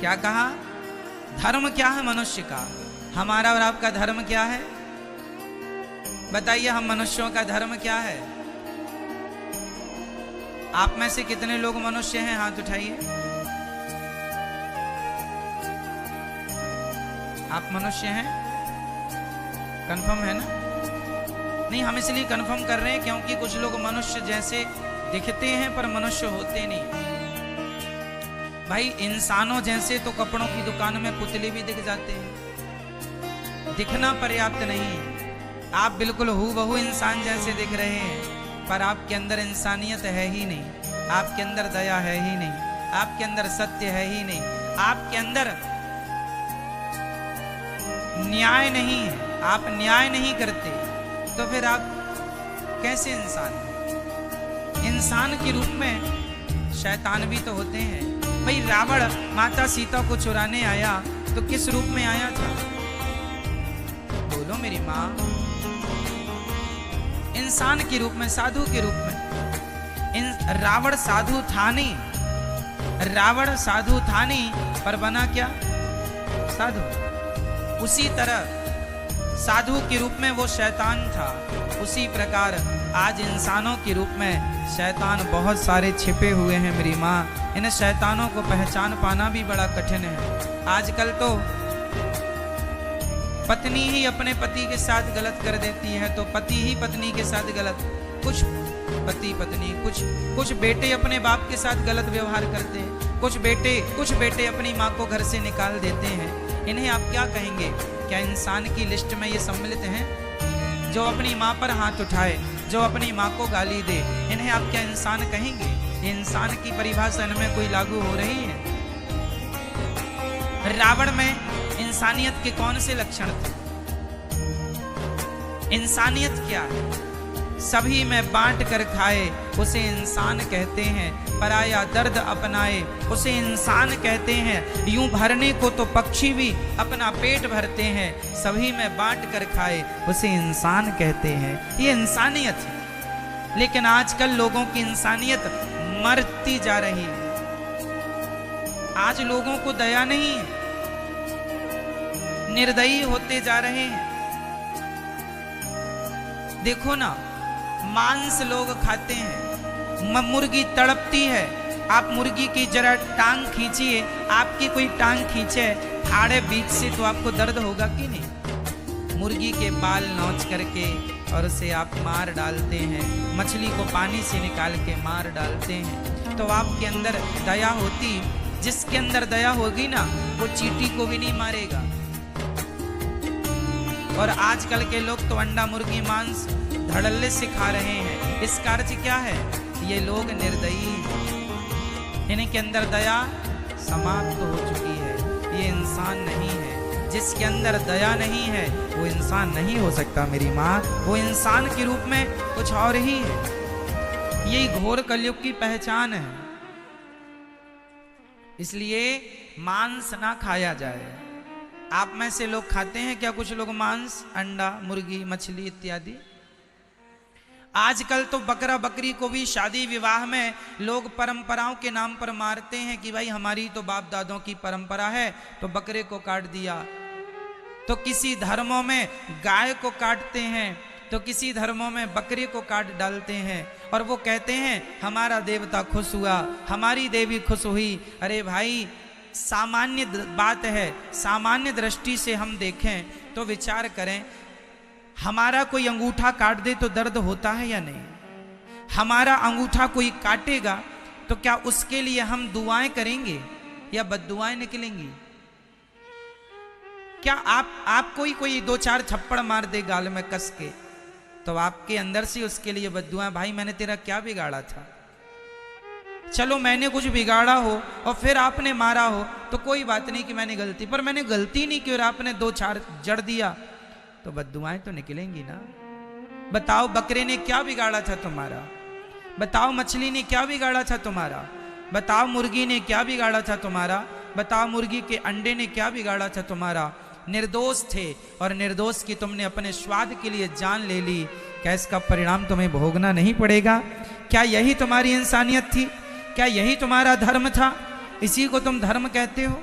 क्या कहा? धर्म क्या है मनुष्य का? हमारा और आपका धर्म क्या है? बताइए, हम मनुष्यों का धर्म क्या है? आप में से कितने लोग मनुष्य हैं? हाथ उठाइए। आप मनुष्य हैं? कंफर्म है ना? नहीं, हम इसलिए कंफर्म कर रहे हैं क्योंकि कुछ लोग मनुष्य जैसे दिखते हैं पर मनुष्य होते नहीं। भाई, इंसानों जैसे तो कपड़ों की दुकान में पुतले भी दिख जाते हैं। दिखना पर्याप्त नहीं है। आप बिल्कुल हूबहू इंसान जैसे दिख रहे हैं पर आपके अंदर इंसानियत है ही नहीं, आपके अंदर दया है ही नहीं, आपके अंदर सत्य है ही नहीं, आपके अंदर न्याय नहीं है, आप न्याय नहीं करते, तो फिर आप कैसे इंसान हैं? इंसान के रूप में शैतान भी तो होते हैं। भाई, रावण माता सीता को चुराने आया तो किस रूप में आया था? बोलो मेरी माँ। इंसान के रूप में, साधु के रूप में। रावण साधु था नहीं, रावण साधु था नहीं पर बना क्या? साधु। उसी तरह साधु के रूप में वो शैतान था, उसी प्रकार आज इंसानों के रूप में शैतान बहुत सारे छिपे हुए हैं मेरी माँ। इन शैतानों को पहचान पाना भी बड़ा कठिन है। आजकल तो पत्नी ही अपने पति के साथ गलत कर देती है तो पति ही पत्नी के साथ गलत। कुछ पति पत्नी, कुछ बेटे अपने बाप के साथ गलत व्यवहार करते हैं, कुछ बेटे अपनी माँ को घर से निकाल देते हैं। इन्हें आप क्या कहेंगे? क्या इंसान की लिस्ट में ये सम्मिलित हैं? जो अपनी माँ पर हाथ उठाए, जो अपनी माँ को गाली दे, इन्हें आप क्या इंसान कहेंगे? ये इंसान की परिभाषा इनमें कोई लागू हो रही है? रावण में इंसानियत के कौन से लक्षण थे? इंसानियत क्या है? सभी में बांट कर खाए उसे इंसान कहते हैं, पराया दर्द अपनाए उसे इंसान कहते हैं। यूं भरने को तो पक्षी भी अपना पेट भरते हैं, सभी में बांट कर खाए उसे इंसान कहते हैं। ये इंसानियत है। लेकिन आजकल लोगों की इंसानियत मरती जा रही है। आज लोगों को दया नहीं है, निर्दयी होते जा रहे हैं। देखो ना, मांस लोग खाते हैं, मुर्गी तड़पती है, आप मुर्गी की जरा टांग खींचिए, आपकी कोई टांग खींचे फाड़े बीच से तो आपको दर्द होगा कि नहीं? मुर्गी के बाल नोच करके और उसे आप मार डालते हैं, मछली को पानी से निकाल के मार डालते हैं। तो आपके अंदर दया होती? जिसके अंदर दया होगी ना, वो चींटी को भी नहीं मारेगा। और आजकल के लोग तो अंडा मुर्गी मांस धड़ल्ले से खा रहे हैं। इसका अर्थ क्या है? ये लोग निर्दयी हैं, इनके अंदर दया समाप्त हो चुकी है। ये इंसान नहीं है। जिसके अंदर दया नहीं है वो इंसान नहीं हो सकता मेरी माँ। वो इंसान के रूप में कुछ और ही है। यही घोर कलयुग की पहचान है। इसलिए मांस ना खाया जाए। आप में से लोग खाते हैं क्या? कुछ लोग मांस, अंडा, मुर्गी, मछली इत्यादि। आजकल तो बकरा बकरी को भी शादी विवाह में लोग परंपराओं के नाम पर मारते हैं कि भाई हमारी तो बाप दादों की परंपरा है, तो बकरे को काट दिया। तो किसी धर्मों में गाय को काटते हैं, तो किसी धर्मों में बकरे को काट डालते हैं और वो कहते हैं हमारा देवता खुश हुआ, हमारी देवी खुश हुई। अरे भाई, सामान्य बात है, सामान्य दृष्टि से हम देखें तो विचार करें, हमारा कोई अंगूठा काट दे तो दर्द होता है या नहीं? हमारा अंगूठा कोई काटेगा तो क्या उसके लिए हम दुआएं करेंगे या बद्दुआएं निकलेंगी? क्या आप कोई दो चार थप्पड़ मार दे गाल में कस के तो आपके अंदर से उसके लिए बद्दुआएं, भाई मैंने तेरा क्या बिगाड़ा था? चलो मैंने कुछ बिगाड़ा हो और फिर आपने मारा हो तो कोई बात नहीं कि मैंने गलती, पर मैंने गलती नहीं की और आपने दो चार जड़ दिया तो बद्दुआएं तो निकलेंगी ना। बताओ बकरे ने क्या बिगाड़ा था तुम्हारा? बताओ मछली ने क्या बिगाड़ा था तुम्हारा? बताओ मुर्गी ने क्या बिगाड़ा था तुम्हारा? बताओ मुर्गी के अंडे ने क्या बिगाड़ा था तुम्हारा? निर्दोष थे और निर्दोष की तुमने अपने स्वाद के लिए जान ले ली। क्या इसका परिणाम तुम्हें भोगना नहीं पड़ेगा? क्या यही तुम्हारी इंसानियत थी? क्या यही तुम्हारा धर्म था? इसी को तुम धर्म कहते हो?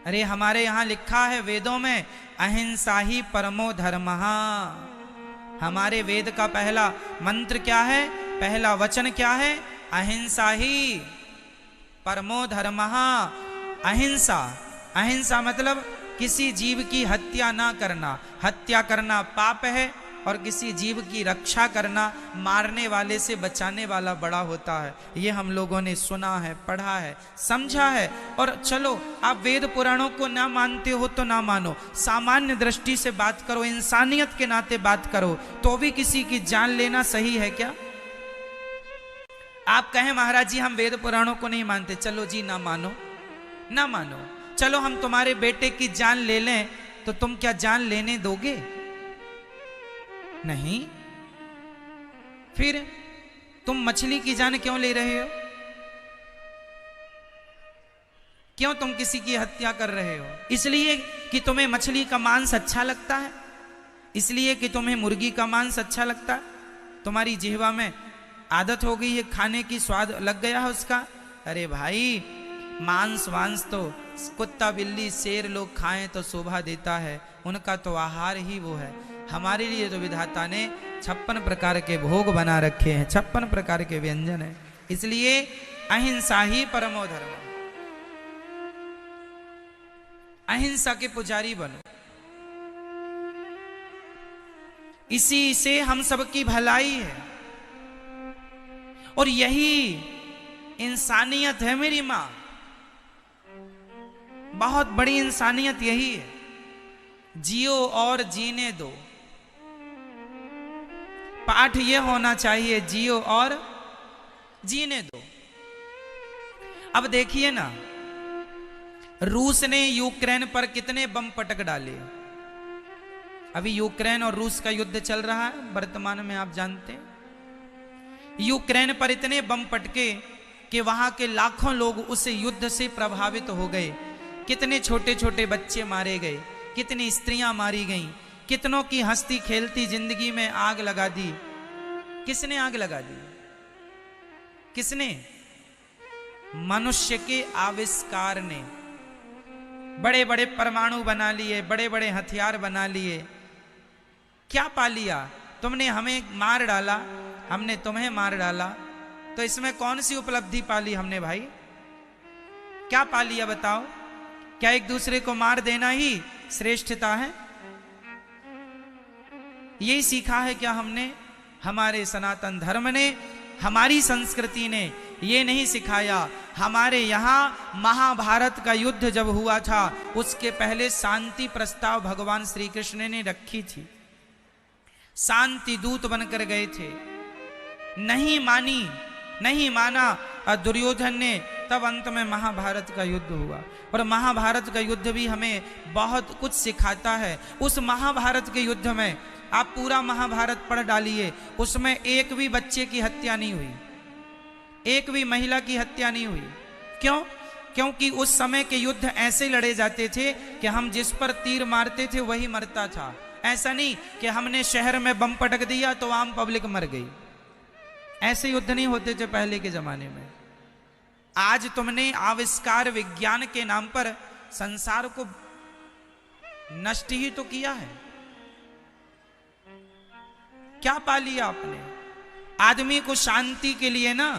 अरे हमारे यहाँ लिखा है वेदों में, अहिंसा ही परमो धर्मः। हमारे वेद का पहला मंत्र क्या है, पहला वचन क्या है, अहिंसा ही परमो धर्मः। अहिंसा, अहिंसा मतलब किसी जीव की हत्या ना करना। हत्या करना पाप है और किसी जीव की रक्षा करना, मारने वाले से बचाने वाला बड़ा होता है। ये हम लोगों ने सुना है, पढ़ा है, समझा है। और चलो आप वेद पुराणों को ना मानते हो तो ना मानो, सामान्य दृष्टि से बात करो, इंसानियत के नाते बात करो, तो भी किसी की जान लेना सही है क्या? आप कहें महाराज जी हम वेद पुराणों को नहीं मानते, चलो जी ना मानो, ना मानो, चलो हम तुम्हारे बेटे की जान ले लें, तो तुम क्या जान लेने दोगे? नहीं। फिर तुम मछली की जान क्यों ले रहे हो? क्यों तुम किसी की हत्या कर रहे हो? इसलिए कि तुम्हें मछली का मांस अच्छा लगता है? इसलिए कि तुम्हें मुर्गी का मांस अच्छा लगता है? तुम्हारी जिह्वा में आदत हो गई है खाने की, स्वाद लग गया है उसका? अरे भाई, मांस वांस तो कुत्ता बिल्ली शेर लोग खाएं तो शोभा देता है, उनका तो आहार ही वो है। हमारे लिए तो विधाता ने 56 प्रकार के भोग बना रखे हैं, 56 प्रकार के व्यंजन है। इसलिए अहिंसा ही परमो धर्म। अहिंसा के पुजारी बनो, इसी से हम सबकी भलाई है और यही इंसानियत है मेरी मां। बहुत बड़ी इंसानियत यही है, जियो और जीने दो। पाठ ये होना चाहिए, जियो और जीने दो। अब देखिए ना, रूस ने यूक्रेन पर कितने बम पटक डाले। अभी यूक्रेन और रूस का युद्ध चल रहा है वर्तमान में, आप जानते हैं। यूक्रेन पर इतने बम पटके कि वहां के लाखों लोग उस युद्ध से प्रभावित हो गए। कितने छोटे छोटे बच्चे मारे गए, कितनी स्त्रियां मारी गईं, कितनों की हंसती खेलती जिंदगी में आग लगा दी। किसने आग लगा दी? किसने? मनुष्य के आविष्कार ने। बड़े बड़े परमाणु बना लिए, बड़े बड़े हथियार बना लिए। क्या पा लिया? तुमने हमें मार डाला, हमने तुम्हें मार डाला, तो इसमें कौन सी उपलब्धि पाली हमने भाई? क्या पा लिया बताओ? क्या एक दूसरे को मार देना ही श्रेष्ठता है? यही सीखा है क्या हमने? हमारे सनातन धर्म ने, हमारी संस्कृति ने ये नहीं सिखाया। हमारे यहाँ महाभारत का युद्ध जब हुआ था, उसके पहले शांति प्रस्ताव भगवान श्री कृष्ण ने रखी थी। शांति दूत बनकर गए थे, नहीं मानी, नहीं माना दुर्योधन ने, तब अंत में महाभारत का युद्ध हुआ। और महाभारत का युद्ध भी हमें बहुत कुछ सिखाता है। उस महाभारत के युद्ध में आप पूरा महाभारत पढ़ डालिए, उसमें एक भी बच्चे की हत्या नहीं हुई, एक भी महिला की हत्या नहीं हुई। क्यों? क्योंकि उस समय के युद्ध ऐसे लड़े जाते थे कि हम जिस पर तीर मारते थे वही मरता था। ऐसा नहीं कि हमने शहर में बम पटक दिया तो आम पब्लिक मर गई। ऐसे युद्ध नहीं होते थे पहले के जमाने में। आज तुमने आविष्कार विज्ञान के नाम पर संसार को नष्ट ही तो किया है। क्या पा लिया आपने? आदमी को शांति के लिए ना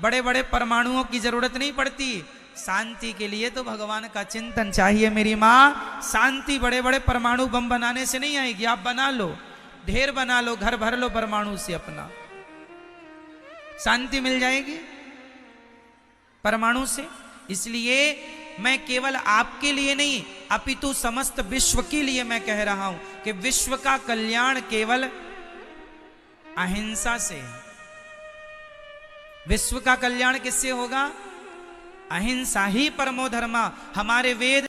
बड़े बड़े परमाणुओं की जरूरत नहीं पड़ती, शांति के लिए तो भगवान का चिंतन चाहिए मेरी माँ। शांति बड़े बड़े परमाणु बम बनाने से नहीं आएगी। आप बना लो, ढेर बना लो, घर भर लो परमाणु से, अपना शांति मिल जाएगी परमाणु से। इसलिए मैं केवल आपके लिए नहीं अपितु समस्त विश्व के लिए मैं कह रहा हूं कि विश्व का कल्याण केवल अहिंसा से है। विश्व का कल्याण किससे होगा? अहिंसा ही परमो धर्मा। हमारे वेद